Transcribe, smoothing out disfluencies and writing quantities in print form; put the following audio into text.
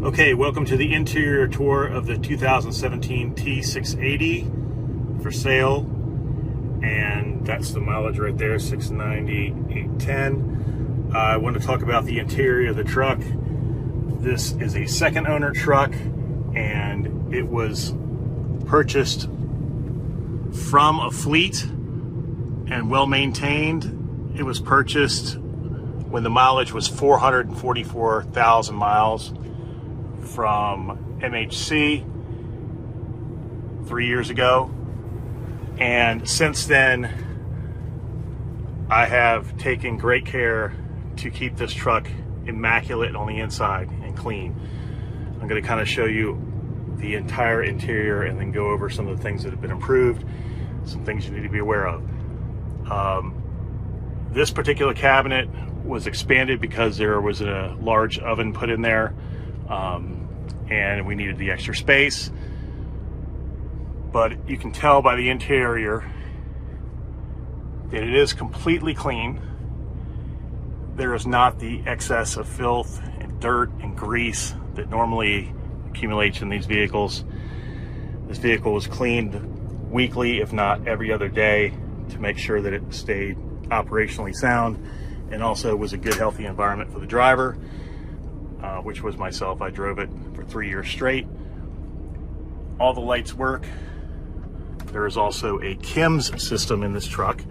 Okay, welcome to the interior tour of the 2017 T680 for sale. And that's the mileage right there, 690,810. I want to talk about the interior of the truck. This is a second owner truck, and it was purchased from a fleet and well maintained. It was purchased when the mileage was 444,000 miles from MHC 3 years ago. And since then, I have taken great care to keep this truck immaculate on the inside and clean. I'm going to kind of show you the entire interior and then go over some of the things that have been improved, some things you need to be aware of. This particular cabinet was expanded because there was a large oven put in there, and we needed the extra space. But you can tell by the interior that it is completely clean. There is not the excess of filth and dirt and grease that normally accumulates in these vehicles. This vehicle was cleaned weekly, if not every other day, to make sure that it stayed operationally sound and also was a good, healthy environment for the driver, which was myself. I drove it for 3 years straight. All the lights work. There is also a KENWORTH system in this truck.